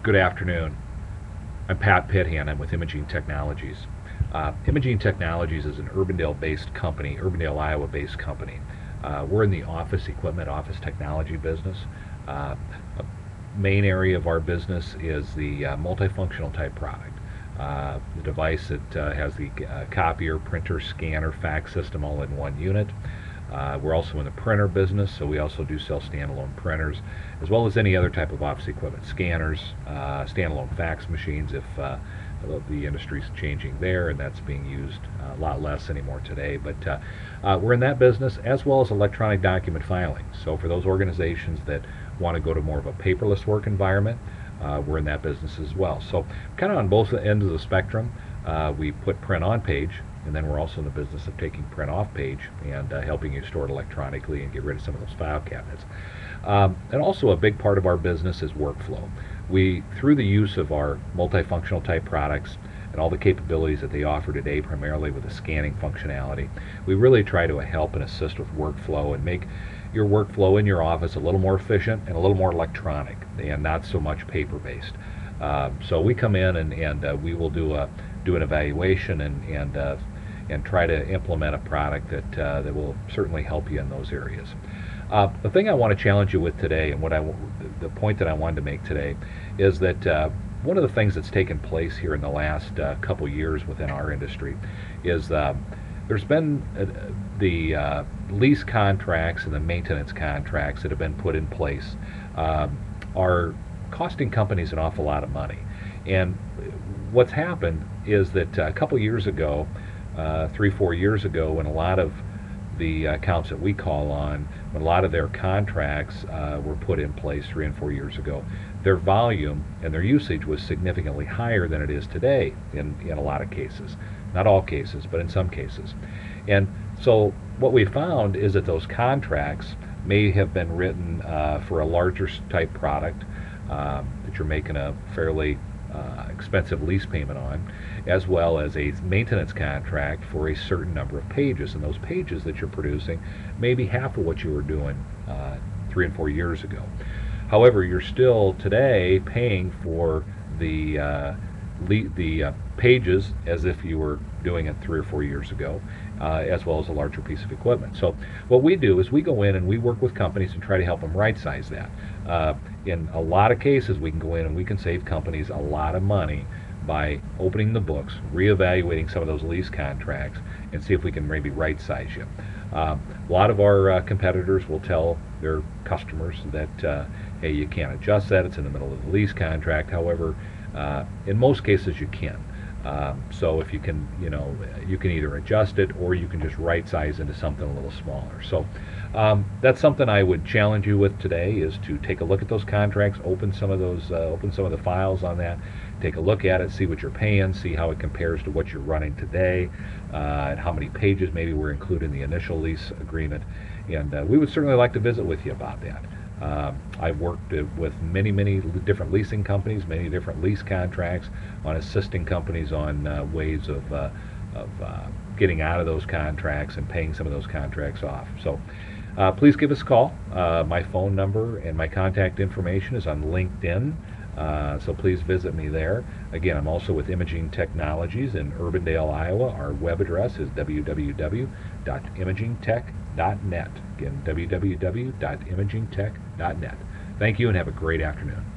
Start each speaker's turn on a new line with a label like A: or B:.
A: Good afternoon. I'm Pat Pithan. I'm with Imaging Technologies. Imaging Technologies is an Urbandale-based company, Urbandale, Iowa-based company. We're in the office equipment, office technology business. A main area of our business is the multifunctional type product. The device that has the copier, printer, scanner, fax system all in one unit. We're also in the printer business, so we also do sell standalone printers, as well as any other type of office equipment, scanners, standalone fax machines if the industry's changing there, and that's being used a lot less anymore today. But we're in that business, as well as electronic document filing. So for those organizations that want to go to more of a paperless work environment, we're in that business as well. So kind of on both ends of the spectrum. We put print on page, and then we're also in the business of taking print off page and helping you store it electronically and get rid of some of those file cabinets. And also a big part of our business is workflow. We, through the use of our multifunctional type products and all the capabilities that they offer today, primarily with the scanning functionality, we really try to help and assist with workflow and make your workflow in your office a little more efficient and a little more electronic and not so much paper-based. So we come in and we will do an evaluation and try to implement a product that will certainly help you in those areas. The thing I want to challenge you with today, and the point that I wanted to make today, is that one of the things that's taken place here in the last couple years within our industry is there's been the lease contracts and the maintenance contracts that have been put in place are costing companies an awful lot of money. And what's happened is that a couple years ago, 3-4 years ago, when a lot of the accounts that we call on, when a lot of their contracts were put in place 3 and 4 years ago, their volume and their usage was significantly higher than it is today in a lot of cases. Not all cases, but in some cases. And so what we found is that those contracts may have been written for a larger type product that you're making a fairly expensive lease payment on, as well as a maintenance contract for a certain number of pages. And those pages that you're producing may be half of what you were doing 3 and 4 years ago. However, you're still today paying for the pages as if you were doing it 3 or 4 years ago, as well as a larger piece of equipment. So what we do is we go in and we work with companies and try to help them right-size that. In a lot of cases, we can go in and we can save companies a lot of money by opening the books, reevaluating some of those lease contracts, and see if we can maybe right-size you. A lot of our competitors will tell their customers that, hey, you can't adjust that, it's in the middle of the lease contract. However, in most cases you can. So if you can, you can either adjust it or you can just right size into something a little smaller. So that's something I would challenge you with today, is to take a look at those contracts, open some of the files on that, take a look at it, see what you're paying, see how it compares to what you're running today, and how many pages maybe were included in the initial lease agreement. And we would certainly like to visit with you about that. I've worked with many different leasing companies, many different lease contracts, on assisting companies on ways of getting out of those contracts and paying some of those contracts off. So please give us a call. My phone number and my contact information is on LinkedIn, so please visit me there. Again, I'm also with Imaging Technologies in Urbandale, Iowa. Our web address is www.imagingtech.net. Again, www.imagingtech.net. Thank you and have a great afternoon.